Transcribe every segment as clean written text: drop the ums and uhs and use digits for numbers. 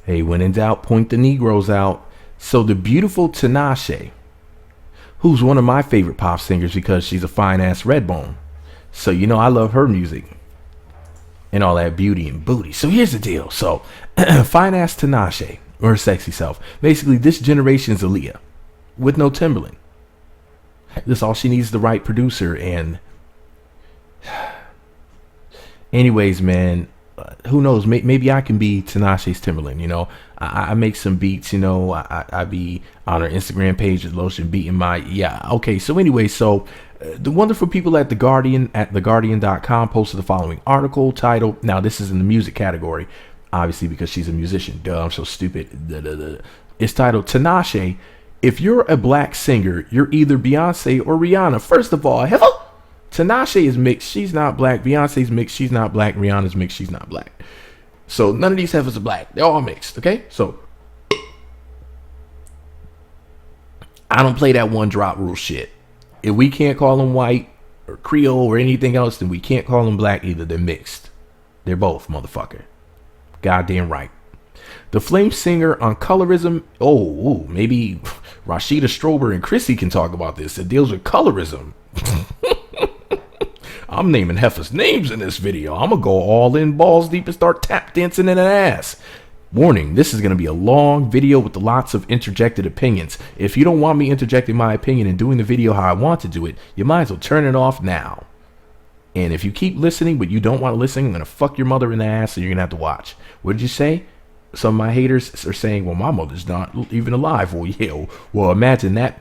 Hey, when in doubt, point the Negroes out. So the beautiful Tinashe, who's one of my favorite pop singers because she's a fine ass redbone. So you know I love her music and all that beauty and booty. So here's the deal. So fine ass Tinashe, or her sexy self. Basically, this generation's Aaliyah with no Timberland. This all she needs, the right producer. And anyways, man, who knows? Maybe I can be Tinashe's Timberland. You know, I make some beats. You know, I be on her Instagram page with Lotion beating my Okay, so anyway, so the wonderful people at The Guardian at theguardian.com posted the following article titled. Now this is in the music category, obviously because she's a musician. Duh, I'm so stupid. It's titled Tinashe. If you're a black singer, you're either Beyonce or Rihanna. First of all, Tinashe is mixed. She's not black. Beyonce's mixed. She's not black. Rihanna's mixed. She's not black. So none of these heifers are black. They're all mixed. Okay. So I don't play that one drop rule shit. If we can't call them white or Creole or anything else, then we can't call them black either. They're mixed. They're both, motherfucker. Goddamn right. The Flame singer on Colorism. Oh, maybe Rashida Strober and Chrissy can talk about this. It deals with colorism. I'm naming heifers names in this video. I'm going to go all in balls deep and start tap dancing in an ass. Warning, this is going to be a long video with lots of interjected opinions. If you don't want me interjecting my opinion and doing the video how I want to do it, you might as well turn it off now. And if you keep listening but you don't want to listen, I'm going to fuck your mother in the ass and you're going to have to watch. What did you say? Some of my haters are saying, well, my mother's not even alive. Well, yeah. Well, imagine that.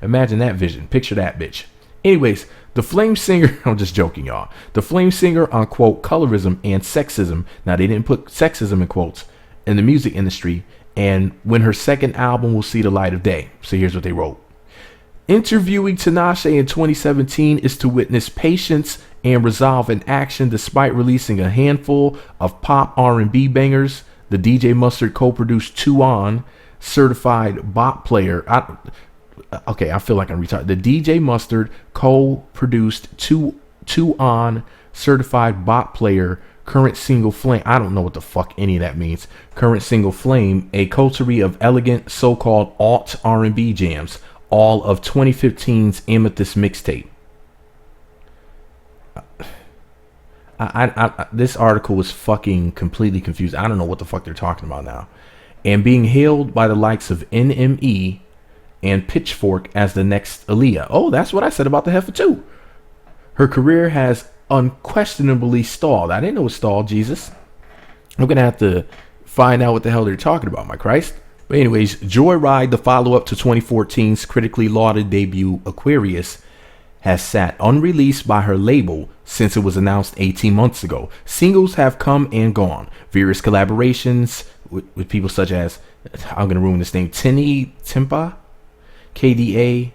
Imagine that vision. Picture that bitch. Anyways, the Flame singer, I'm just joking, y'all. The Flame singer on, quote, colorism and sexism. Now, they didn't put sexism in quotes in the music industry. And when her second album will see the light of day. So here's what they wrote. Interviewing Tinashe in 2017 is to witness patience and resolve in action despite releasing a handful of pop R&B bangers. The DJ Mustard co-produced Two On, certified bot player. I feel like I'm retarded. The DJ Mustard co-produced Two On, certified bot player, current single Flame. I don't know what the fuck any of that means. Current single Flame, a coterie of elegant so-called alt R&B jams, all of 2015's Amethyst mixtape. This article was fucking completely confused. I don't know what the fuck they're talking about now. And being hailed by the likes of NME and Pitchfork as the next Aaliyah. Oh, that's what I said about the heifer too. Her career has unquestionably stalled. I didn't know it stalled, Jesus. I'm going to have to find out what the hell they're talking about, my Christ. But anyways, Joyride, the follow-up to 2014's critically lauded debut Aquarius, has sat unreleased by her label since it was announced 18 months ago. Singles have come and gone. Various collaborations with people such as, I'm going to ruin this name, Timpa, KDA,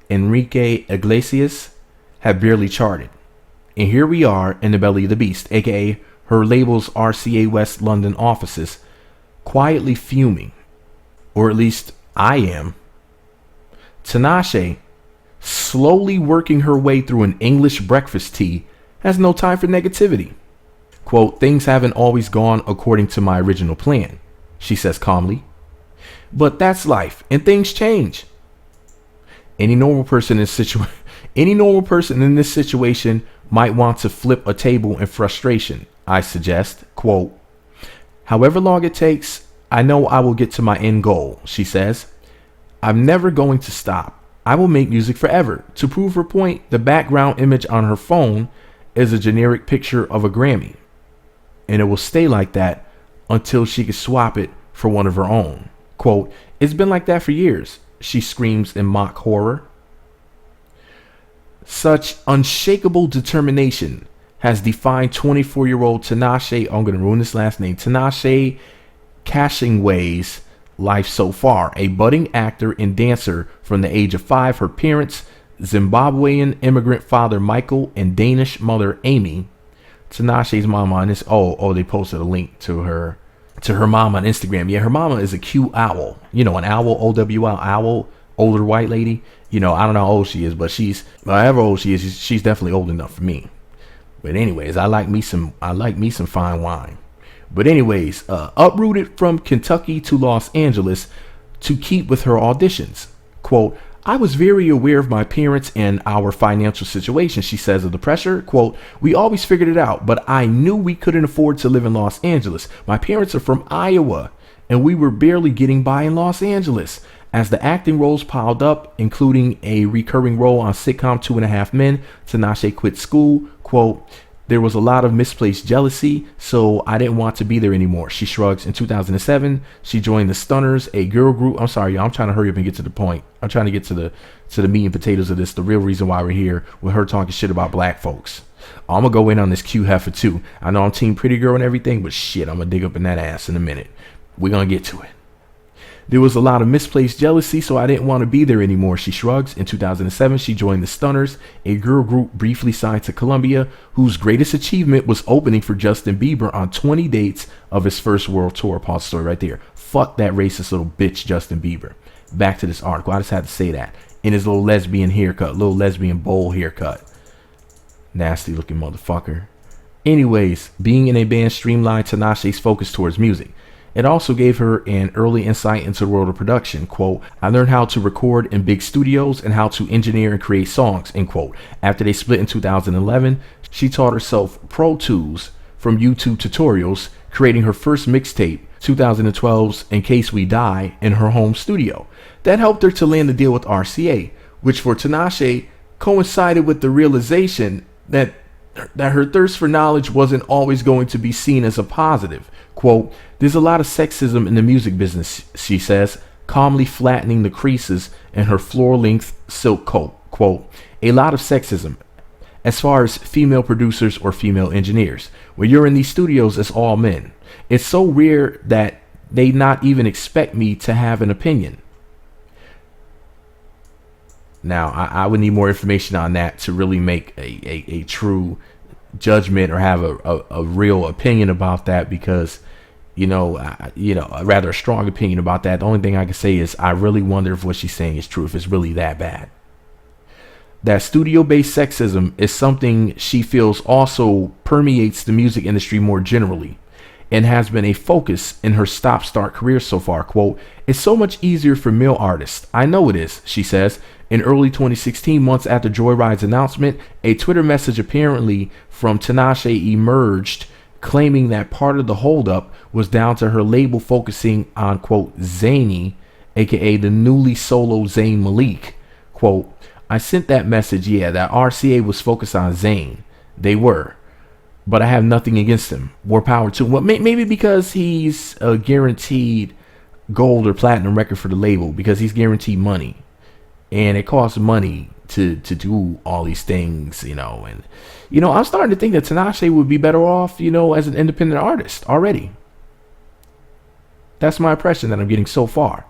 Enrique Iglesias have barely charted. And here we are in the belly of the beast, aka her label's RCA West London offices, quietly fuming. Or at least I am. Tinashe, slowly working her way through an English breakfast tea, has no time for negativity. Quote, things haven't always gone according to my original plan, she says calmly. But that's life, and things change. Any normal person in this situation might want to flip a table in frustration, I suggest. Quote, however long it takes, I know I will get to my end goal, she says. I'm never going to stop. I will make music forever. To prove her point, the background image on her phone is a generic picture of a Grammy. And it will stay like that until she can swap it for one of her own. Quote, it's been like that for years, she screams in mock horror. Such unshakable determination has defined 24-year-old Tinashe, I'm going to ruin this last name, Tinashe Cashingway's life so far. A budding actor and dancer from the age of 5, her parents, Zimbabwean immigrant father Michael and Danish mother Amy. Tinashe's mama on this. They posted a link to her mom on Instagram. Yeah, her mama is a cute owl. You know, an owl, OWL, owl, older white lady. You know, I don't know how old she is, but however old she is, she's definitely old enough for me. But anyways, I like me some fine wine. But anyways, uprooted from Kentucky to Los Angeles to keep with her auditions. Quote, I was very aware of my parents and our financial situation, she says of the pressure. Quote, we always figured it out, but I knew we couldn't afford to live in Los Angeles. My parents are from Iowa, and we were barely getting by in Los Angeles. As the acting roles piled up, including a recurring role on sitcom 2.5 Men, Tinashe quit school. Quote, there was a lot of misplaced jealousy, so I didn't want to be there anymore. She shrugs. In 2007, she joined the Stunners, a girl group. I'm sorry, y'all. I'm trying to hurry up and get to the point. I'm trying to get to the meat and potatoes of this. The real reason why we're here with her talking shit about black folks. I'm gonna go in on this Q heifer too. I know I'm team pretty girl and everything, but shit, I'm gonna dig up in that ass in a minute. We're gonna get to it. There was a lot of misplaced jealousy, so I didn't want to be there anymore, she shrugs. In 2007, she joined the Stunners, a girl group briefly signed to Columbia, whose greatest achievement was opening for Justin Bieber on 20 dates of his first world tour. Pause story right there. Fuck that racist little bitch, Justin Bieber. Back to this article. I just had to say that. In his little lesbian haircut, little lesbian bowl haircut. Nasty looking motherfucker. Anyways, being in a band streamlined Tinashe's focus towards music. It also gave her an early insight into the world of production. Quote, I learned how to record in big studios and how to engineer and create songs, end quote. After they split in 2011, she taught herself Pro Tools from YouTube tutorials, creating her first mixtape, 2012's In Case We Die, in her home studio. That helped her to land the deal with RCA, which for Tinashe coincided with the realization that her thirst for knowledge wasn't always going to be seen as a positive. Quote, there's a lot of sexism in the music business, she says, calmly flattening the creases in her floor-length silk coat. Quote, a lot of sexism as far as female producers or female engineers. When you're in these studios, it's all men. It's so rare that they not even expect me to have an opinion. Now, I would need more information on that to really make a true judgment or have a real opinion about that, because a rather strong opinion about that. The only thing I can say is I really wonder if what she's saying is true, if it's really that bad. That studio-based sexism is something she feels also permeates the music industry more generally, and has been a focus in her stop-start career so far. Quote, it's so much easier for male artists. I know it is, she says. In early 2016, months after Joyride's announcement, a Twitter message apparently from Tinashe emerged claiming that part of the holdup was down to her label focusing on, quote, Zayn, aka the newly solo Zayn Malik. Quote, I sent that message, yeah, that RCA was focused on Zayn. They were. But I have nothing against him. More power to him. Well, maybe because he's a guaranteed gold or platinum record for the label, because he's guaranteed money. And it costs money to do all these things, and I'm starting to think that Tinashe would be better off, as an independent artist already. That's my impression that I'm getting so far.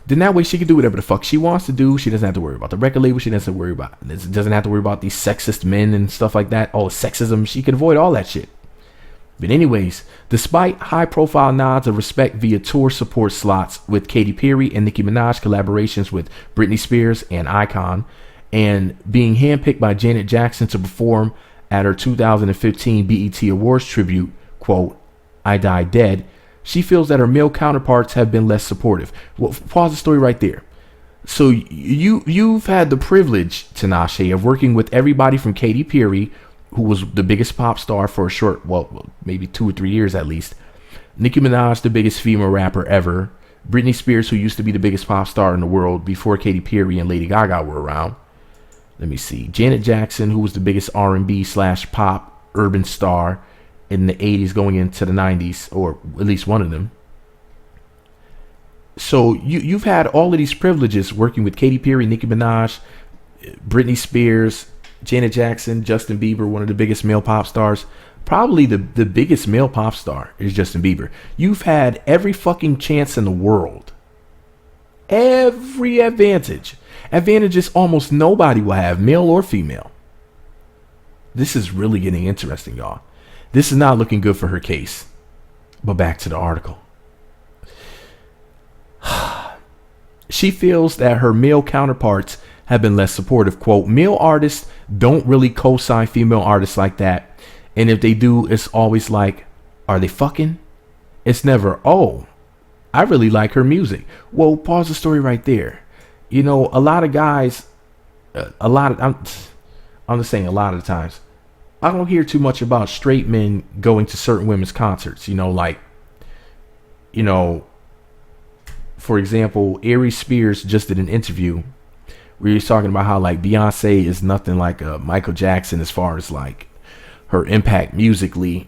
Then that way she can do whatever the fuck she wants to do. She doesn't have to worry about the record label. She doesn't have to worry about these sexist men and stuff like that. All the sexism. She can avoid all that shit. But anyways, despite high-profile nods of respect via tour support slots with Katy Perry and Nicki Minaj, collaborations with Britney Spears and Icon, and being handpicked by Janet Jackson to perform at her 2015 BET Awards tribute, quote, I Die Dead, she feels that her male counterparts have been less supportive. Well, pause the story right there. So you've had the privilege, Tinashe, of working with everybody from Katy Perry, who was the biggest pop star for a short, maybe 2 or 3 years at least. Nicki Minaj, the biggest female rapper ever. Britney Spears, who used to be the biggest pop star in the world before Katy Perry and Lady Gaga were around. Let me see. Janet Jackson, who was the biggest R&B/pop urban star in the 80s going into the 90s, or at least one of them. So you've had all of these privileges working with Katy Perry, Nicki Minaj, Britney Spears, Janet Jackson, Justin Bieber, one of the biggest male pop stars. Probably the biggest male pop star is Justin Bieber. You've had every fucking chance in the world. Every advantage. Advantages almost nobody will have, male or female. This is really getting interesting, y'all. This is not looking good for her case. But back to the article. She feels that her male counterparts have been less supportive. Quote, male artists don't really co-sign female artists like that. And if they do, it's always like, Are they fucking? It's never, oh, I really like her music. Well, pause the story right there. You know, a lot of guys, I'm just saying a lot of the times, I don't hear too much about straight men going to certain women's concerts. You know, like, you know, for example, Aries Spears just did an interview where he's talking about how like Beyonce is nothing like Michael Jackson as far as like her impact musically.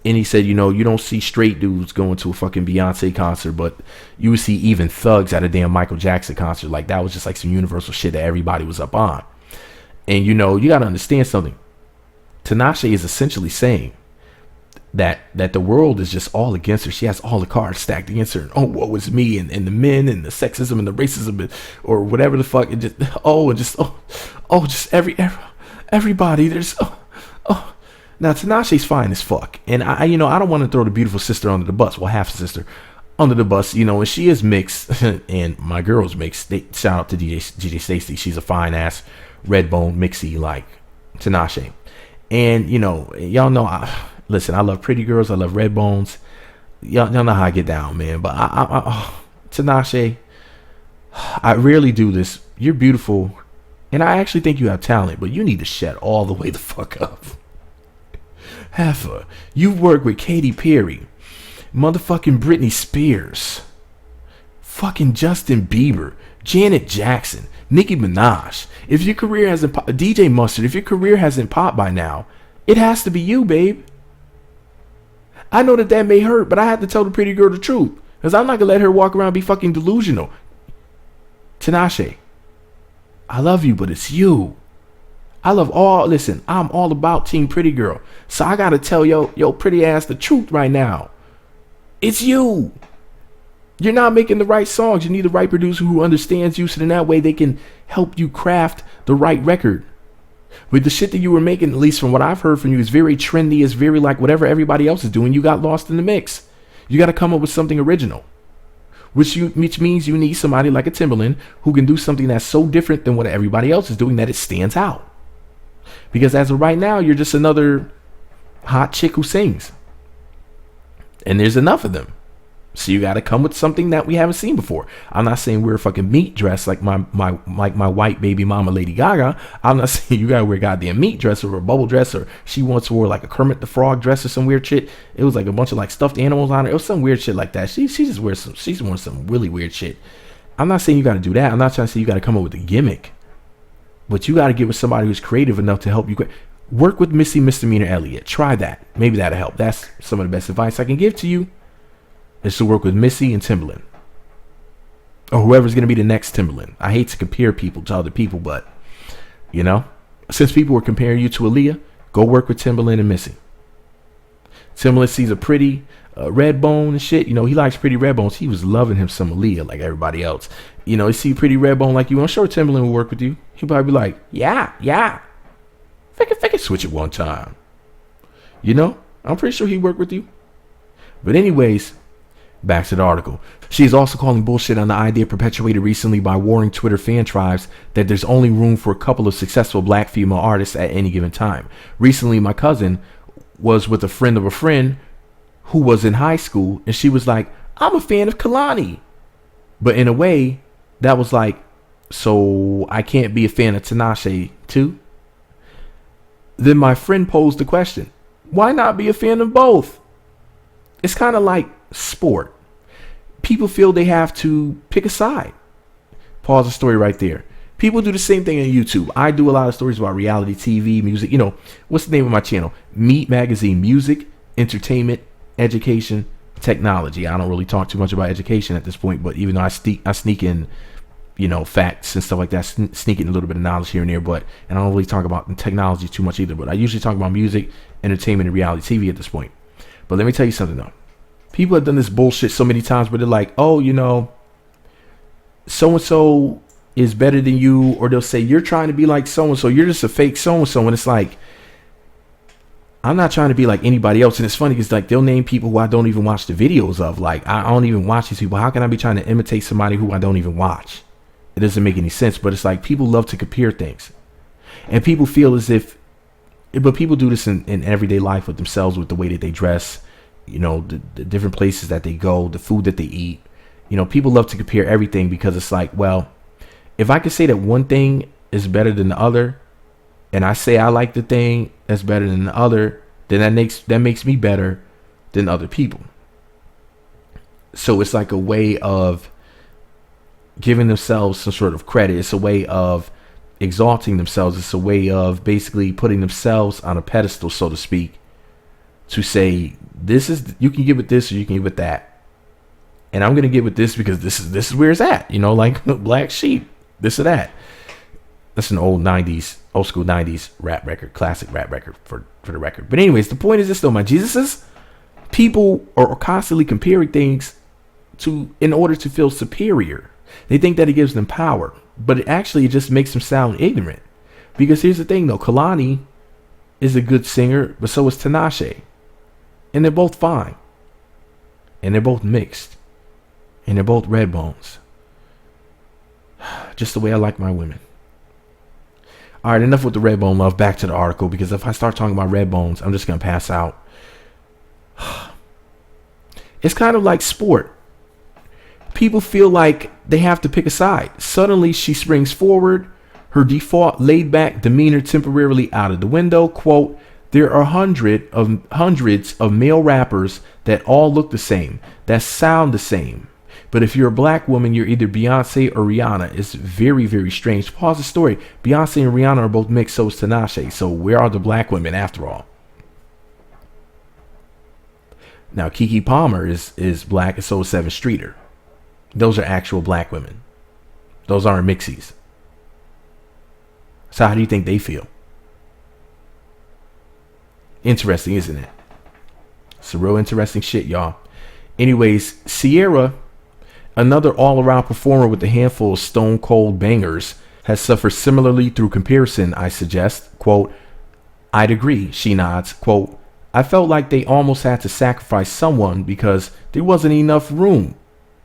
And he said, you know, you don't see straight dudes going to a fucking Beyonce concert, but you would see even thugs at a damn Michael Jackson concert. Like that was just like some universal shit that everybody was up on. And you know, you got to understand something. Tinashe is essentially saying that the world is just all against her. She has all the cards stacked against her. And, oh, woe is me, and the men and the sexism and the racism or whatever the fuck. And just everybody. There's Now Tinashe's fine as fuck, and I don't want to throw the beautiful sister under the bus. Well, half sister under the bus, you know, and she is mixed, and my girl's mixed. Shout out to DJ Stacy. She's a fine ass red bone mixie like Tinashe. And you know, y'all know, listen, I love pretty girls. I love red bones. Y'all know how I get down, man. But Tinashe, I rarely do this. You're beautiful, and I actually think you have talent, but you need to shut all the way the fuck up. Heifer, you've worked with Katy Perry, motherfucking Britney Spears, fucking Justin Bieber, Janet Jackson, Nicki Minaj. If your career hasn't DJ Mustard, if your career hasn't popped by now, it has to be you, babe. I know that may hurt, but I had to tell the pretty girl the truth, because I'm not gonna let her walk around and be fucking delusional. Tinashe, I love you, but it's you. I'm all about Team Pretty Girl. So I gotta tell yo pretty ass the truth right now. It's you. You're not making the right songs. You need the right producer who understands you, so then that way they can help you craft the right record. With the shit that you were making, at least from what I've heard from you, is very trendy. It's very like whatever everybody else is doing. You got lost in the mix. You got to come up with something original. Which means you need somebody like a Timbaland who can do something that's so different than what everybody else is doing that it stands out. Because as of right now, you're just another hot chick who sings. And there's enough of them. So you got to come with something that we haven't seen before. I'm not saying wear a fucking meat dress like my white baby mama Lady Gaga. I'm not saying you got to wear a goddamn meat dress or a bubble dress, or she once wore like a Kermit the Frog dress or some weird shit. It was like a bunch of like stuffed animals on her. It was some weird shit like that. She's wearing some really weird shit. I'm not saying you got to do that. I'm not trying to say you got to come up with a gimmick. But you got to get with somebody who's creative enough to help you. Work with Missy Misdemeanor Elliott. Try that. Maybe that'll help. That's some of the best advice I can give to you, is to work with Missy and Timbaland. Or whoever's going to be the next Timbaland. I hate to compare people to other people, but, you know, since people were comparing you to Aaliyah, go work with Timbaland and Missy. Timbaland sees a pretty red bone and shit. You know, he likes pretty red bones. He was loving him some Aaliyah like everybody else. You know, you see pretty red bone like you. I'm sure Timbaland will work with you. He'll probably be like, yeah. Fake it, switch it one time. You know, I'm pretty sure he'd work with you. But anyways, back to the article. She is also calling bullshit on the idea perpetuated recently by warring Twitter fan tribes that there's only room for a couple of successful black female artists at any given time. Recently, my cousin was with a friend of a friend who was in high school, and she was like, I'm a fan of Kalani. But in a way, that was like, so I can't be a fan of Tinashe too? Then my friend posed the question, why not be a fan of both? It's kind of like sport. People feel they have to pick a side. Pause the story right there. People do the same thing on YouTube. I do a lot of stories about reality TV, music. You know, what's the name of my channel? Meat Magazine. Music, entertainment, education, technology. I don't really talk too much about education at this point, but even though I sneak in, you know, facts and stuff like that, sneak in a little bit of knowledge here and there, but, and I don't really talk about technology too much either, but I usually talk about music, entertainment, and reality TV at this point. But let me tell you something though. People have done this bullshit so many times where they're like, oh, you know, so-and-so is better than you, or they'll say, you're trying to be like so-and-so, you're just a fake so-and-so, and it's like, I'm not trying to be like anybody else. And it's funny because like they'll name people who I don't even watch the videos of. Like I don't even watch these people. How can I be trying to imitate somebody who I don't even watch? It doesn't make any sense. But it's like people love to compare things, and people feel as if, but people do this in everyday life with themselves, with the way that they dress, you know, the different places that they go, the food that they eat. You know, people love to compare everything because it's like, well, if I could say that one thing is better than the other, and I say I like the thing that's better than the other, then that makes me better than other people. So it's like a way of giving themselves some sort of credit. It's a way of exalting themselves. It's a way of basically putting themselves on a pedestal, so to speak, to say, this is, you can get with this or you can get with that. And I'm going to get with this because this is where it's at, you know, like Black Sheep, this or that. That's an old school 90s rap record, classic rap record for the record. But anyways, the point is this though, my Jesuses, people are constantly comparing things in order to feel superior. They think that it gives them power, but it actually just makes them sound ignorant. Because here's the thing though, Kalani is a good singer, but so is Tinashe. And they're both fine. And they're both mixed. And they're both red bones. Just the way I like my women. All right, enough with the red bone love. Back to the article, because if I start talking about red bones, I'm just going to pass out. It's kind of like sport. People feel like they have to pick a side. Suddenly she springs forward, her default laid back demeanor temporarily out of the window. Quote, there are hundreds of male rappers that all look the same, that sound the same. But if you're a black woman, you're either Beyonce or Rihanna. It's very, very strange. Pause the story. Beyonce and Rihanna are both mixed, so is Tinashe. So where are the black women after all? Now, Keke Palmer is black, and so is Seven Streeter. Those are actual black women. Those aren't mixies. So how do you think they feel? Interesting, isn't it? It's a real interesting shit, y'all. Anyways, Sierra, another all-around performer with a handful of stone cold bangers, has suffered similarly through comparison, I suggest. Quote, I'd agree, she nods. Quote, I felt like they almost had to sacrifice someone because there wasn't enough room,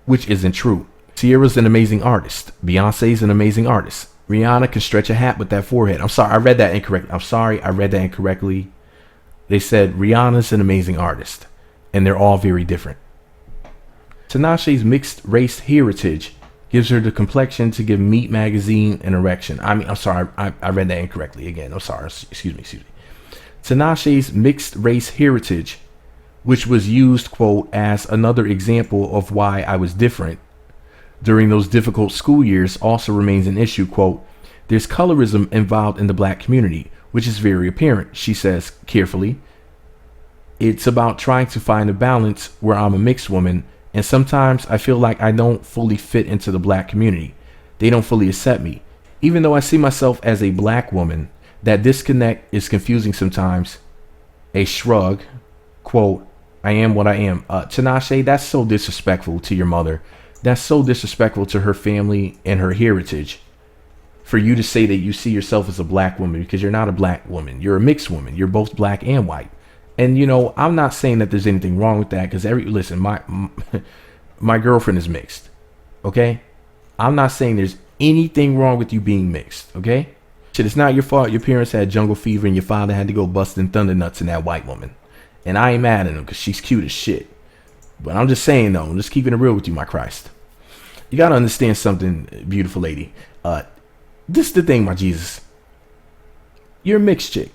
which isn't true. Sierra's an amazing artist. Beyonce's an amazing artist. Rihanna can stretch a hat with that forehead. I'm sorry, I read that incorrectly. They said Rihanna's an amazing artist, and they're all very different. Tinashe's mixed race heritage gives her the complexion to give Meat magazine an erection. I'm sorry, I read that incorrectly again. I'm sorry, excuse me. Tinashe's mixed race heritage, which was used, quote, as another example of why I was different during those difficult school years, also remains an issue. Quote, there's colorism involved in the black community, which is very apparent, she says carefully. It's about trying to find a balance where I'm a mixed woman, and sometimes I feel like I don't fully fit into the black community. They don't fully accept me. Even though I see myself as a black woman, that disconnect is confusing sometimes. A shrug, quote, I am what I am. Tinashe, that's so disrespectful to your mother. That's so disrespectful to her family and her heritage. For you to say that you see yourself as a black woman, because you're not a black woman. You're a mixed woman. You're both black and white. And, you know, I'm not saying that there's anything wrong with that, because listen, my girlfriend is mixed. Okay? I'm not saying there's anything wrong with you being mixed. Okay? Shit, it's not your fault your parents had jungle fever and your father had to go busting thunder nuts in that white woman. And I ain't mad at him because she's cute as shit. But I'm just saying, though, I'm just keeping it real with you, my Christ. You got to understand something, beautiful lady. This is the thing, my Jesus. You're a mixed chick.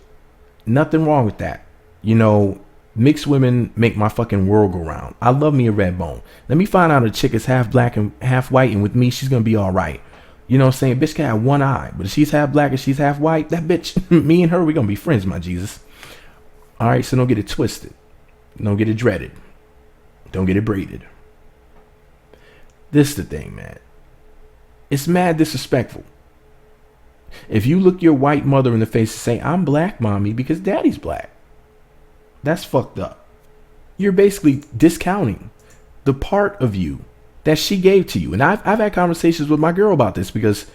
Nothing wrong with that. You know, mixed women make my fucking world go round. I love me a red bone. Let me find out a chick is half black and half white, and with me, she's going to be all right. You know what I'm saying? Bitch can have one eye, but if she's half black and she's half white, that bitch, me and her, we're going to be friends, my Jesus. All right, so don't get it twisted. Don't get it dreaded. Don't get it braided. This is the thing, man. It's mad disrespectful. If you look your white mother in the face and say, I'm black, mommy, because daddy's black, that's fucked up. You're basically discounting the part of you that she gave to you. And I've had conversations with my girl about this because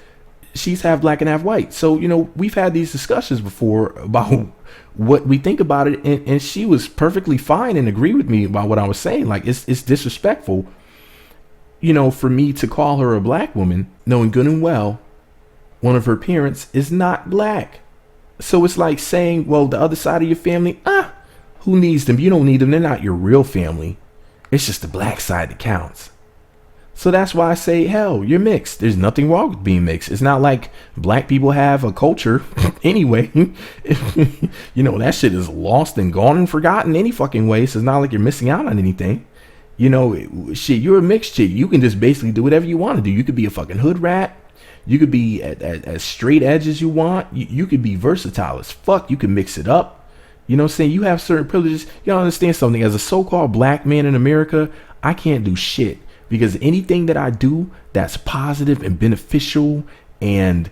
she's half black and half white. So, you know, we've had these discussions before about what we think about it. And she was perfectly fine and agreed with me about what I was saying. Like, it's disrespectful, you know, for me to call her a black woman, knowing good and well one of her parents is not black. So it's like saying, well, the other side of your family, Who needs them? You don't need them. They're not your real family. It's just the black side that counts. So that's why I say, hell, you're mixed. There's nothing wrong with being mixed. It's not like black people have a culture anyway. You know, that shit is lost and gone and forgotten any fucking way. So it's not like you're missing out on anything. You know, shit, you're a mixed chick. You can just basically do whatever you want to do. You could be a fucking hood rat. You could be as straight edge as you want. You could be versatile as fuck. You can mix it up. You know what I'm saying? You have certain privileges. You don't understand something. As a so-called black man in America, I can't do shit. Because anything that I do that's positive and beneficial, and,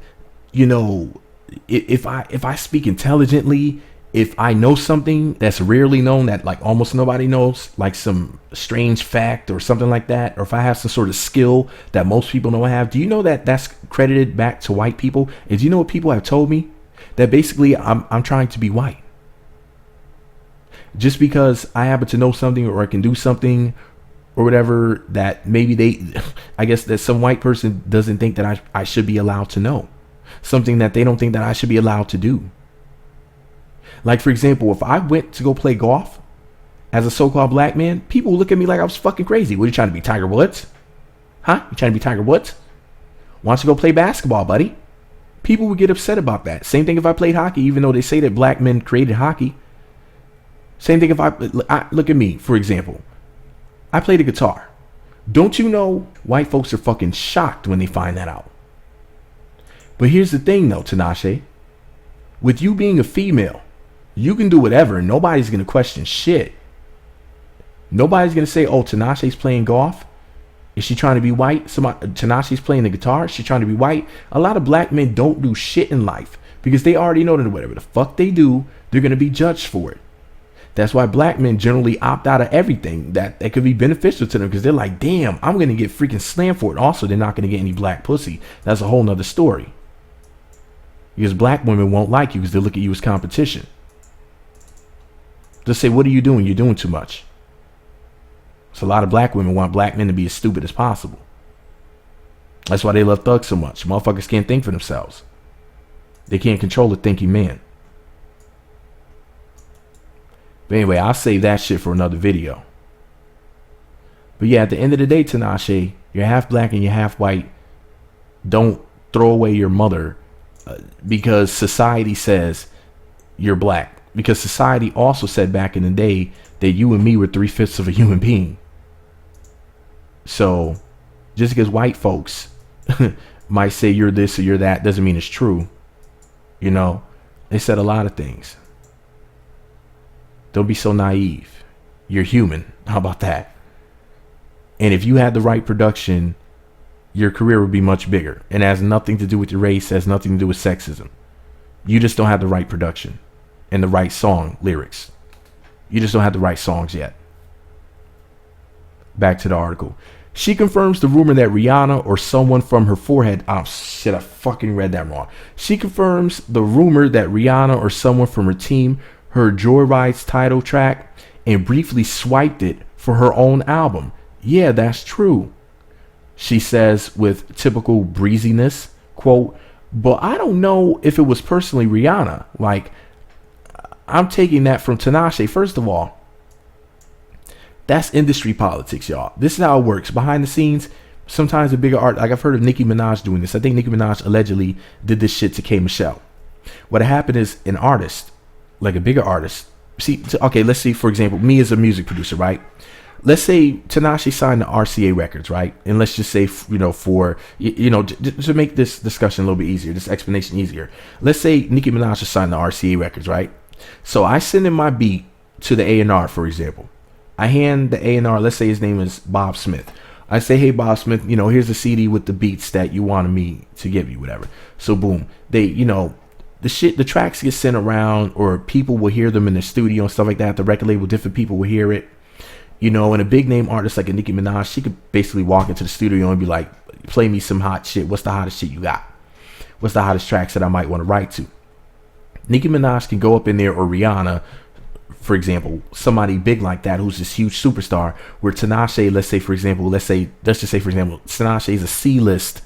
you know, if I speak intelligently, if I know something that's rarely known, that like almost nobody knows, like some strange fact or something like that, or if I have some sort of skill that most people don't have, do you know that that's credited back to white people? And do you know what people have told me? That basically I'm trying to be white. Just because I happen to know something or I can do something or whatever, that maybe I guess that some white person doesn't think that I should be allowed to know. Something that they don't think that I should be allowed to do. Like, for example, if I went to go play golf as a so-called black man, people would look at me like I was fucking crazy. What, are you trying to be, Tiger Woods? Huh? You trying to be Tiger Woods? Why don't you go play basketball, buddy? People would get upset about that. Same thing if I played hockey, even though they say that black men created hockey. Same thing if I look at me, for example. I play the guitar. Don't you know white folks are fucking shocked when they find that out? But here's the thing though, Tinashe. With you being a female, you can do whatever and nobody's going to question shit. Nobody's going to say, oh, Tinashe's playing golf. Is she trying to be white? Tinashe's playing the guitar. Is she trying to be white? A lot of black men don't do shit in life because they already know that whatever the fuck they do, they're going to be judged for it. That's why black men generally opt out of everything that could be beneficial to them, because they're like, damn, I'm going to get freaking slammed for it. Also, they're not going to get any black pussy. That's a whole nother story. Because black women won't like you because they look at you as competition. They'll say, what are you doing? You're doing too much. So a lot of black women want black men to be as stupid as possible. That's why they love thugs so much. Motherfuckers can't think for themselves. They can't control a thinking man. But anyway, I'll save that shit for another video. But yeah, at the end of the day, Tinashe, you're half black and you're half white. Don't throw away your mother because society says you're black. Because society also said back in the day that you and me were 3/5 of a human being. So just because white folks might say you're this or you're that doesn't mean it's true. You know, they said a lot of things. Don't be so naive. You're human. How about that? And if you had the right production, your career would be much bigger. And it has nothing to do with your race. It has nothing to do with sexism. You just don't have the right production and the right song lyrics. You just don't have the right songs yet. Back to the article. She confirms the rumor that Rihanna or someone from her forehead. Oh shit, I fucking read that wrong. She confirms the rumor that Rihanna or someone from her team heard Joyride's title track and briefly swiped it for her own album. Yeah, that's true. She says with typical breeziness, quote, but I don't know if it was personally Rihanna. Like, I'm taking that from Tinashe. First of all, that's industry politics, y'all. This is how it works. Behind the scenes, sometimes a bigger art, like I've heard of Nicki Minaj doing this. I think Nicki Minaj allegedly did this shit to K. Michelle. What happened is an artist, like a bigger artist. See, okay, let's see, for example, me as a music producer, right? Let's say Tinashe signed to RCA Records, right? And let's just say, you know, for, you know, to make this discussion a little bit easier, this explanation easier. Let's say Nicki Minaj is signed to RCA Records, right? So I send in my beat to the A&R, for example. I hand the A&R, let's say his name is Bob Smith. I say, hey, Bob Smith, you know, here's the CD with the beats that you wanted me to give you, whatever. So boom, they, you know, the tracks get sent around, or people will hear them in the studio and stuff like that. The record label, different people will hear it, you know, and a big name artist like a Nicki Minaj, she could basically walk into the studio and be like, play me some hot shit. What's the hottest shit you got? What's the hottest tracks that I might want to write to? Nicki Minaj can go up in there, or Rihanna, for example, somebody big like that who's this huge superstar, where Tinashe, let's just say, for example, Tinashe is a C-list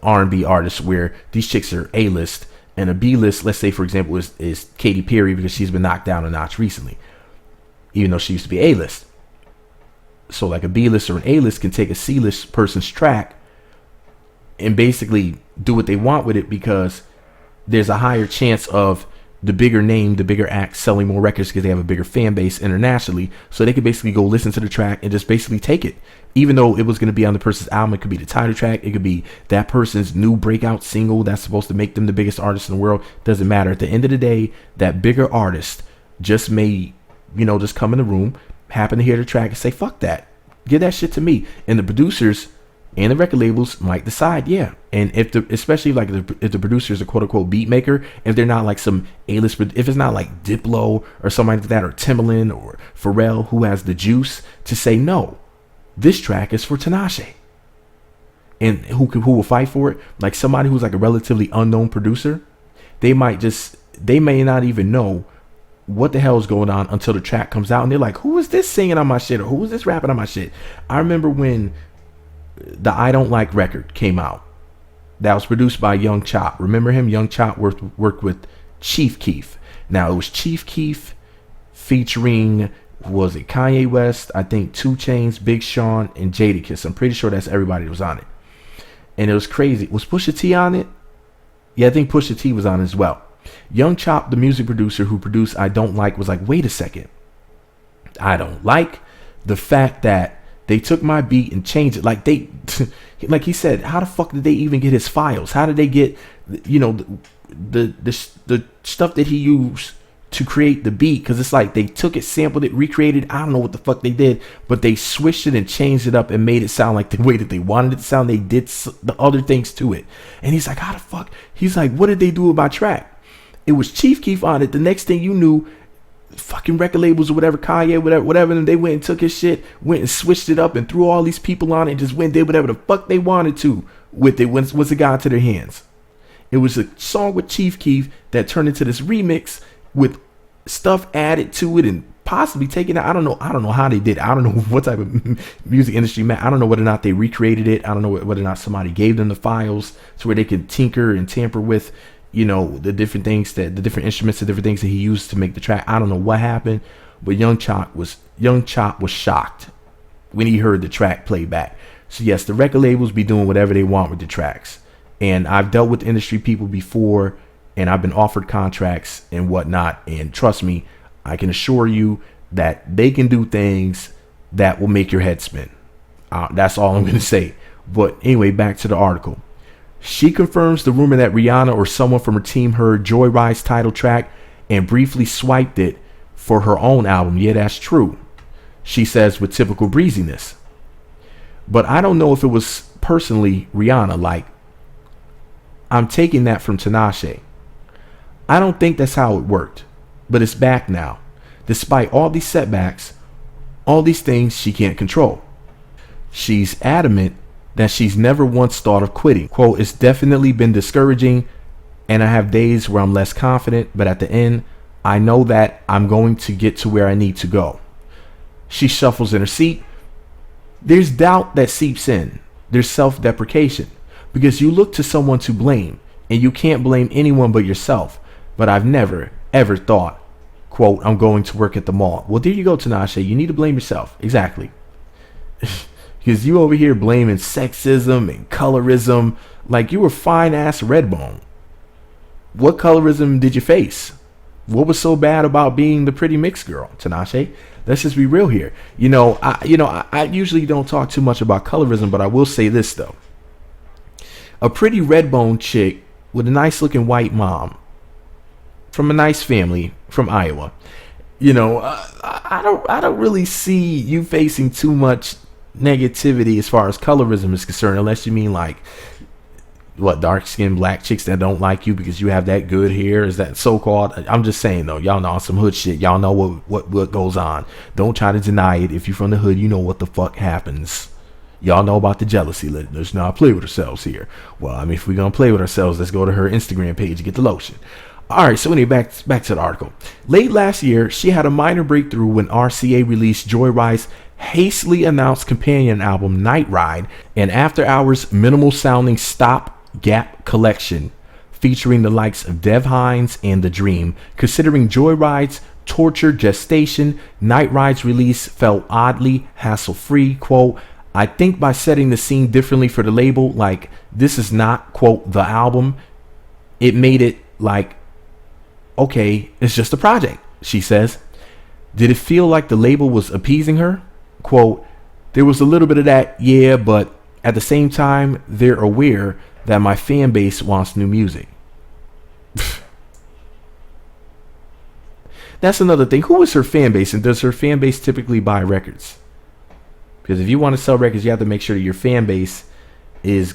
R&B artist, where these chicks are A-list, and a B-list, let's say, for example, is Katy Perry, because she's been knocked down a notch recently. even though she used to be A-list. So like a B-list or an A-list can take a C-list person's track and basically do what they want with it, because there's a higher chance of the bigger name, the bigger act selling more records because they have a bigger fan base internationally. So they could basically go listen to the track and just basically take it. Even though it was going to be on the person's album, it could be the title track. It could be that person's new breakout single that's supposed to make them the biggest artist in the world. Doesn't matter. At the end of the day, that bigger artist just may, just come in the room, happen to hear the track and say, fuck that. Give that shit to me. And the producers and the record labels might decide, yeah. And especially like if the producer is a quote unquote beat maker, if they're not like some A-list, if it's not like Diplo or somebody like that, or Timbaland or Pharrell, who has the juice to say, no, this track is for Tinashe. And who will fight for it? Like somebody who's like a relatively unknown producer, they may not even know what the hell is going on until the track comes out. And they're like, who is this singing on my shit? Or who is this rapping on my shit? I remember when the I Don't Like record came out. That was produced by Young Chop. Remember him? Young Chop worked with Chief Keef. Now it was Chief Keef featuring, was it Kanye West, I think 2 Chainz, Big Sean, and Jadakiss. I'm pretty sure that's everybody that was on it. And it was crazy. Was Pusha T on it? Yeah, I think Pusha T was on it as well. Young Chop, the music producer who produced I Don't Like, was like, wait a second. I don't like the fact that they took my beat and changed it. Like like he said, how the fuck did they even get his files? How did they get, the stuff that he used to create the beat? Because it's like they took it, sampled it, recreated. I don't know what the fuck they did, but they switched it and changed it up and made it sound like the way that they wanted it to sound. They did the other things to it. And he's like, how the fuck? He's like, what did they do with my track? It was Chief Keef on it. The next thing you knew, fucking record labels or whatever, Kanye, whatever, and they went and took his shit, went and switched it up and threw all these people on it and just went and did whatever the fuck they wanted to with it once it got into their hands. It was a song with Chief Keef that turned into this remix with stuff added to it and possibly taken out. I don't know how they did it. I don't know what type of music industry, man. I don't know whether or not they recreated it. I don't know whether or not somebody gave them the files to where they could tinker and tamper with, the different things, the different instruments, the different things that he used to make the track. I don't know what happened, but Young Chop was shocked when he heard the track play back. So yes, the record labels be doing whatever they want with the tracks. And I've dealt with industry people before, and I've been offered contracts and whatnot. And trust me, I can assure you that they can do things that will make your head spin. That's all I'm going to say. But anyway, back to the article. She confirms the rumor that Rihanna or someone from her team heard Joyride's title track and briefly swiped it for her own album. Yeah, that's true, she says with typical breeziness. But I don't know if it was personally Rihanna. Like, I'm taking that from Tinashe. I don't think that's how it worked, but it's back now. Despite all these setbacks, all these things she can't control. She's adamant that she's never once thought of quitting. Quote, it's definitely been discouraging and I have days where I'm less confident, but at the end, I know that I'm going to get to where I need to go. She shuffles in her seat. There's doubt that seeps in. There's self-deprecation because you look to someone to blame and you can't blame anyone but yourself. But I've never, ever thought, quote, I'm going to work at the mall. Well, there you go, Tinashe. You need to blame yourself. Exactly. Because you over here blaming sexism and colorism like you were fine ass Redbone. What colorism did you face? What was so bad about being the pretty mixed girl, Tinashe? Let's just be real here. I usually don't talk too much about colorism, but I will say this though. A pretty Redbone chick with a nice looking white mom from a nice family from Iowa. I don't really see you facing too much negativity as far as colorism is concerned, unless you mean like what, dark skinned black chicks that don't like you because you have that good hair. Is that so-called? I'm just saying though, y'all know some hood shit. Y'all know what goes on. Don't try to deny it. If you're from the hood, you know what the fuck happens. Y'all know about the jealousy. Let's not play with ourselves here. Well, I mean, if we're gonna play with ourselves, let's go to her Instagram page and get the lotion. All right, so anyway, back to the article. Late last year, she had a minor breakthrough when RCA released Joyride's hastily announced companion album Night Ride, an after-hours minimal-sounding stop-gap collection featuring the likes of Dev Hynes and The Dream. Considering Joyride's torture, gestation. Night Ride's release felt oddly hassle-free. Quote, I think by setting the scene differently for the label, like this is not, quote, the album, it made it like, okay, it's just a project, she says. Did it feel like the label was appeasing her? Quote, there was a little bit of that, yeah, but at the same time, they're aware that my fan base wants new music. That's another thing. Who is her fan base, and does her fan base typically buy records? Because if you want to sell records, you have to make sure that your fan base is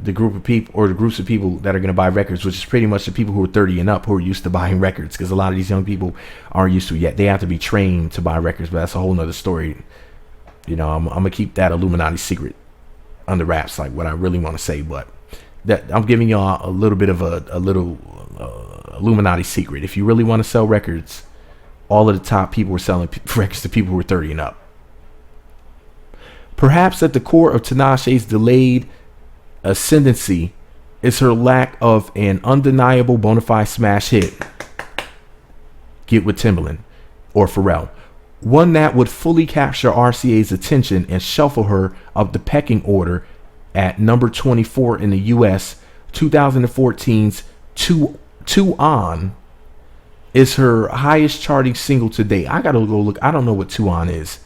the group of people or the groups of people that are going to buy records, which is pretty much the people who are 30 and up who are used to buying records, because a lot of these young people aren't used to it yet. They have to be trained to buy records, but that's a whole nother story. You know, I'm going to keep that Illuminati secret under wraps, like what I really want to say, but that I'm giving y'all a little bit of a little Illuminati secret. If you really want to sell records, all of the top people were selling records to people who were 30 and up. Perhaps at the core of Tinashe's delayed ascendancy is her lack of an undeniable bona fide smash hit, Get With Timbaland or Pharrell, one that would fully capture RCA's attention and shuffle her up the pecking order at number 24 in the US. 2014's Two On is her highest charting single to date. I gotta go look. I don't know what Two On is.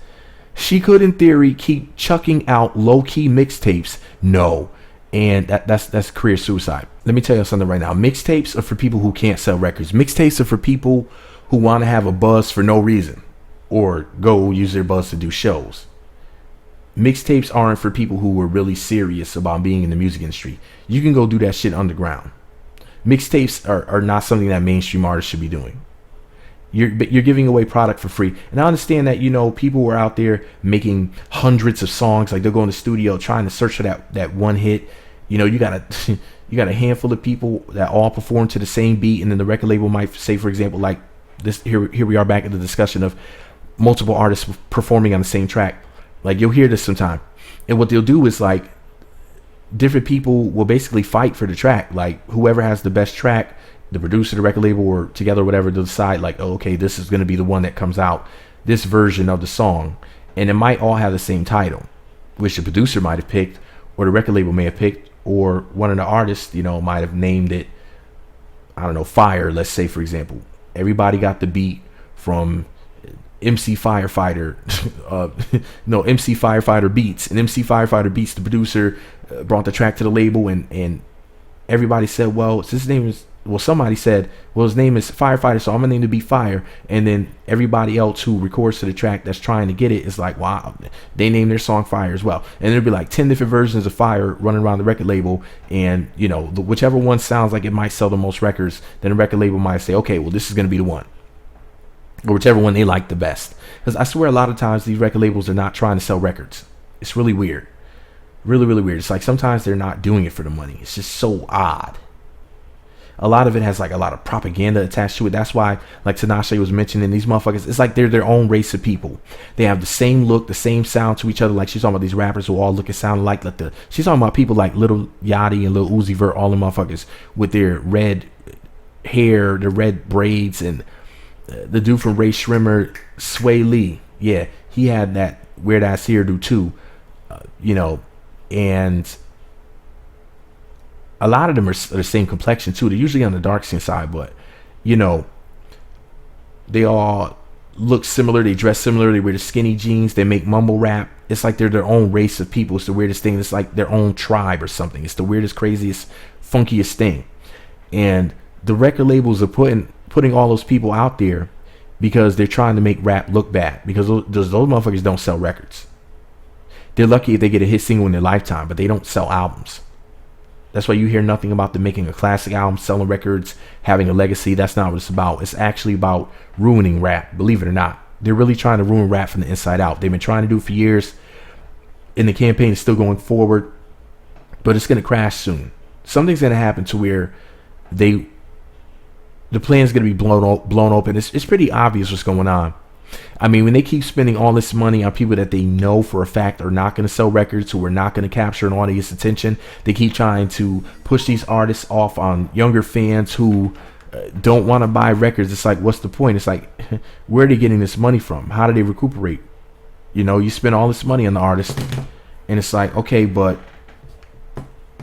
She could, in theory, keep chucking out low-key mixtapes. No. And that's career suicide. Let me tell you something right now. Mixtapes are for people who can't sell records. Mixtapes are for people who want to have a buzz for no reason or go use their buzz to do shows. Mixtapes aren't for people who are really serious about being in the music industry. You can go do that shit underground. Mixtapes are not something that mainstream artists should be doing. You're giving away product for free. And I understand that, you know, people were out there making hundreds of songs. Like, they'll go in the studio trying to search for that one hit. You know, you got a handful of people that all perform to the same beat, and then the record label might say, for example, like this, here we are back in the discussion of multiple artists performing on the same track. Like, you'll hear this sometime. And what they'll do is, like, different people will basically fight for the track. Like, whoever has the best track, the producer, the record label, or together, whatever, to decide, like, oh, okay, this is going to be the one that comes out, this version of the song. And it might all have the same title, which the producer might have picked, or the record label may have picked, or one of the artists, you know, might have named it, I don't know, Fire, let's say, for example. Everybody got the beat from MC Firefighter, MC Firefighter Beats. And MC Firefighter Beats, the producer, brought the track to the label, and everybody said, well, since his name is, well, somebody said, well, his name is Firefighter, so I'm gonna name the beat Fire. And then everybody else who records to the track that's trying to get it is like, wow, they named their song Fire as well. And there'll be like 10 different versions of Fire running around the record label, and you know, whichever one sounds like it might sell the most records, then the record label might say, okay, well, this is gonna be the one, or whichever one they like the best. Because I swear a lot of times these record labels are not trying to sell records. It's really weird. Really, really weird. It's like sometimes they're not doing it for the money. It's just so odd. A lot of it has like a lot of propaganda attached to it. That's why, like Tinashe was mentioning, these motherfuckers, it's like they're their own race of people. They have the same look, the same sound to each other. Like, she's talking about these rappers who all look and sound alike. She's talking about people like Lil Yachty and Lil Uzi Vert, all the motherfuckers with their red hair, the red braids, and the dude from Ray Shrimmer, Sway Lee. Yeah, he had that weird ass hairdo too, you know, and a lot of them are the same complexion too. They're usually on the dark skin side, but you know, they all look similar. They dress similar. They wear the skinny jeans. They make mumble rap. It's like they're their own race of people. It's the weirdest thing. It's like their own tribe or something. It's the weirdest, craziest, funkiest thing. And the record labels are putting all those people out there because they're trying to make rap look bad, because those motherfuckers don't sell records. They're lucky if they get a hit single in their lifetime, but they don't sell albums. That's why you hear nothing about them making a classic album, selling records, having a legacy. That's not what it's about. It's actually about ruining rap, believe it or not. They're really trying to ruin rap from the inside out. They've been trying to do it for years, and the campaign is still going forward, but it's going to crash soon. Something's going to happen to where the plan's going to be blown open. It's pretty obvious what's going on. I mean, when they keep spending all this money on people that they know for a fact are not going to sell records, who are not going to capture an audience attention, they keep trying to push these artists off on younger fans who don't want to buy records. It's like, what's the point? It's like, where are they getting this money from? How do they recuperate? You spend all this money on the artist, and it's like, okay, but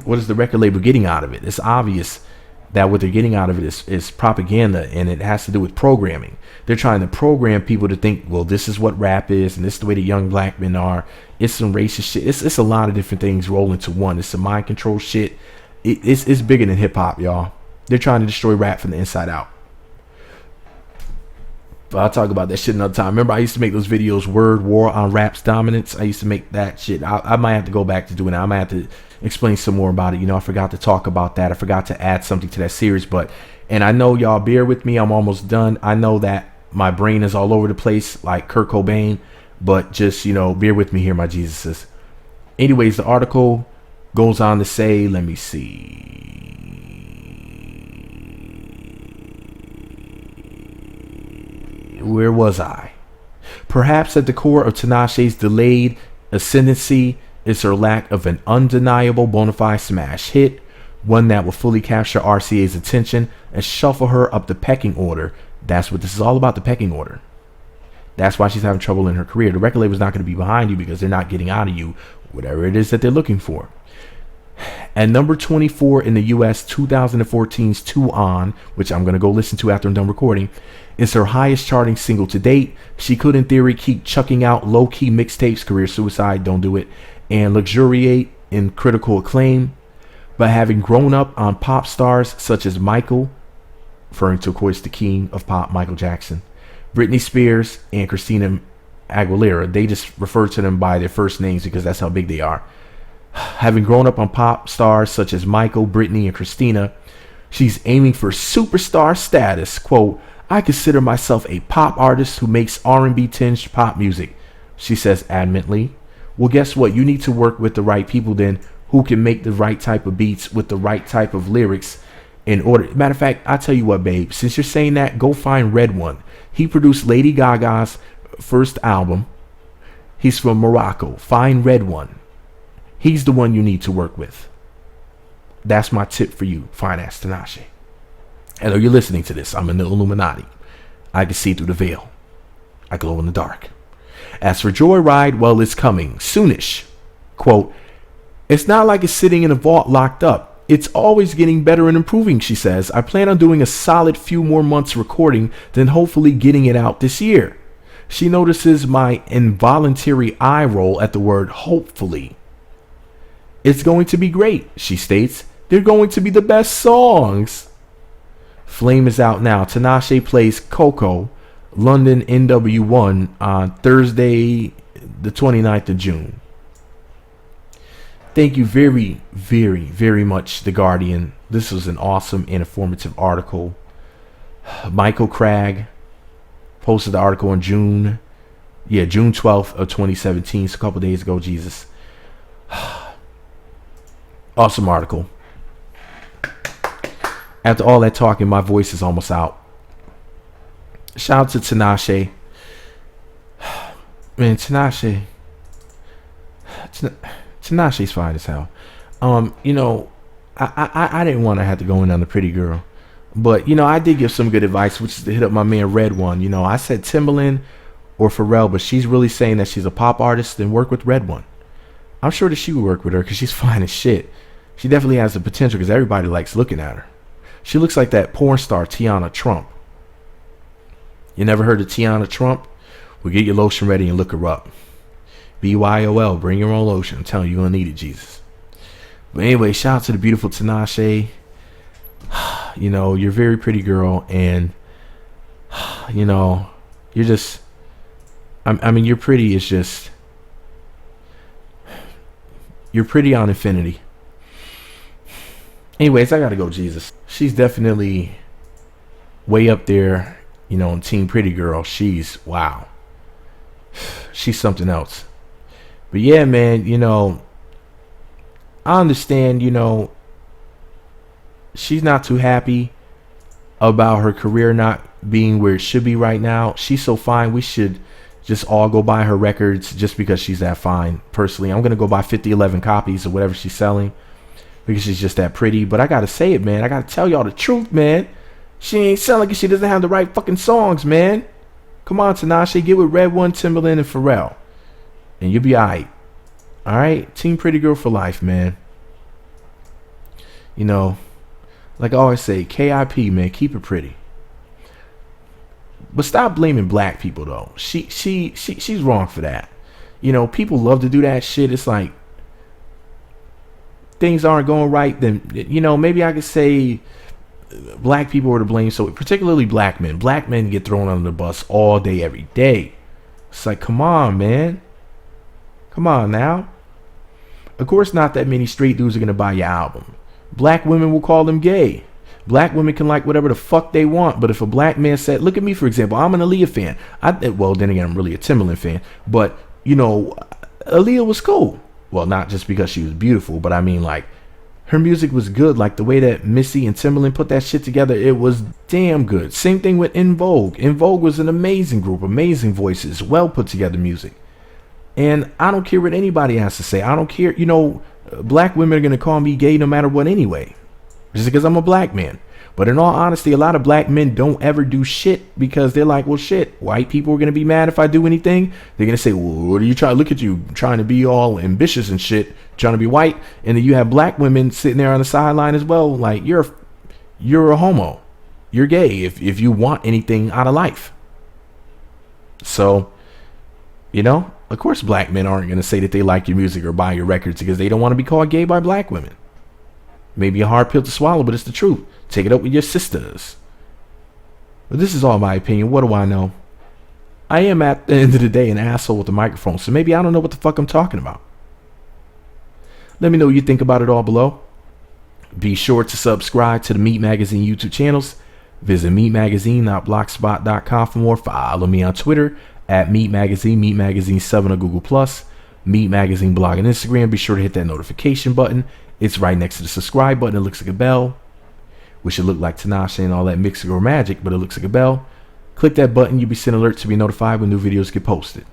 what is the record label getting out of it? It's obvious that what they're getting out of it is propaganda, and it has to do with programming. They're trying to program people to think, well, this is what rap is, and this is the way the young black men are. It's some racist shit. It's a lot of different things roll into one. It's some mind control shit. It's bigger than hip hop, y'all. They're trying to destroy rap from the inside out. But I'll talk about that shit another time. Remember, I used to make those videos, Word War on Rap's Dominance. I used to make that shit. I might have to go back to doing that. I might have to explain some more about it. I forgot to talk about that. I forgot to add something to that series. And I know y'all bear with me. I'm almost done. I know that my brain is all over the place like Kurt Cobain. But just, bear with me here, my Jesuses. Anyways, the article goes on to say, let me see. Where was I? Perhaps at the core of Tinashe's delayed ascendancy is her lack of an undeniable bona fide smash hit, one that will fully capture RCA's attention and shuffle her up the pecking order. That's what this is all about, the pecking order. That's why she's having trouble in her career. The record label is not going to be behind you because they're not getting out of you whatever it is that they're looking for. At number 24 in the US 2014's 2 On, which I'm going to go listen to after I'm done recording, is her highest charting single to date. She could, in theory, keep chucking out low-key mixtapes, career suicide, don't do it, and luxuriate in critical acclaim. But having grown up on pop stars such as Michael, referring to, of course, the king of pop, Michael Jackson, Britney Spears, and Christina Aguilera, they just refer to them by their first names because that's how big they are. Having grown up on pop stars such as Michael, Britney, and Christina, she's aiming for superstar status. Quote, I consider myself a pop artist who makes R&B tinged pop music, she says adamantly. Well, guess what? You need to work with the right people then who can make the right type of beats with the right type of lyrics in order. Matter of fact, I'll tell you what, babe, since you're saying that, go find Red One. He produced Lady Gaga's first album. He's from Morocco. Find Red One. He's the one you need to work with. That's my tip for you, fine ass Tinashe. I know you're listening to this. I'm in the Illuminati. I can see through the veil. I glow in the dark. As for Joyride, well, it's coming soonish. Quote, it's not like it's sitting in a vault locked up. It's always getting better and improving, she says. I plan on doing a solid few more months recording, then hopefully getting it out this year. She notices my involuntary eye roll at the word hopefully. It's going to be great, she states. They're going to be the best songs. Flame is out now. Tinashe plays Coco, London NW1 on Thursday, the 29th of June. Thank you very, very, very much, The Guardian. This was an awesome and informative article. Michael Cragg posted the article on June 12th of 2017. It's a couple days ago, Jesus. Awesome article. After all that talking, my voice is almost out. Shout out to Tinashe. Man, Tinashe's fine as hell. I didn't want to have to go in on the pretty girl. But, I did give some good advice, which is to hit up my man Red One. I said Timbaland or Pharrell, but she's really saying that she's a pop artist, then work with Red One. I'm sure that she would work with her because she's fine as shit. She definitely has the potential because everybody likes looking at her. She looks like that porn star Tiana Trump. You never heard of Tiana Trump? Well, get your lotion ready and look her up. BYOL, bring your own lotion. I'm telling you, you're going to need it, Jesus. But anyway, shout out to the beautiful Tinashe. You're a very pretty girl, and you're just, you're pretty is just, you're pretty on infinity. Anyways, I gotta go, Jesus. She's definitely way up there, in Team Pretty Girl. She's, wow. She's something else. But yeah, man, I understand, she's not too happy about her career not being where it should be right now. She's so fine. We should just all go buy her records just because she's that fine. Personally, I'm going to go buy 11 copies of whatever she's selling because she's just that pretty. But I got to say it, man. I got to tell y'all the truth, man. She ain't sound like she doesn't have the right fucking songs, man. Come on, Tinashe, get with Red One, Timberland, and Pharrell, and you'll be alright. Alright? Team Pretty Girl for life, man. You know, like I always say, KIP, man, keep it pretty. But stop blaming black people, though. She's wrong for that. You know, people love to do that shit. It's like, things aren't going right, then, you know, maybe I could say black people are to blame. So particularly black men. Black men get thrown under the bus all day, every day. It's like, come on, man. Come on now. Of course, not that many straight dudes are going to buy your album. Black women will call them gay. Black women can like whatever the fuck they want. But if a black man said, look at me, for example, I'm an Aaliyah fan. Well, then again, I'm really a Timberland fan. But, you know, Aaliyah was cool. Well, not just because she was beautiful, but I mean, like, her music was good. Like, the way that Missy and Timberland put that shit together, it was damn good. Same thing with En Vogue. En Vogue was an amazing group, amazing voices, well put together music. And I don't care what anybody has to say. I don't care, you know, black women are going to call me gay no matter what anyway, just because I'm a black man. But in all honesty, a lot of black men don't ever do shit because they're like, well, shit, white people are going to be mad if I do anything. They're going to say, well, what are you trying? Look at you trying to be all ambitious and shit, trying to be white. And then you have black women sitting there on the sideline as well. Like, you're a homo. You're gay if you want anything out of life. So, you know, of course, black men aren't going to say that they like your music or buy your records because they don't want to be called gay by black women. Maybe a hard pill to swallow, but it's the truth. Take it up with your sisters. But this is all my opinion. What do I know? I am, at the end of the day, an asshole with a microphone, so maybe I don't know what the fuck I'm talking about. Let me know what you think about it all below. Be sure to subscribe to the Meat Magazine YouTube channels. Visit meatmagazine.blogspot.com for more. Follow me on Twitter at Meat Magazine, Meat Magazine 7 on Google+, Meat Magazine blog and Instagram. Be sure to hit that notification button. It's right next to the subscribe button. It looks like a bell, which should look like Tinashe and all that mixing or magic, but it looks like a bell. Click that button. You'll be sent alerts to be notified when new videos get posted.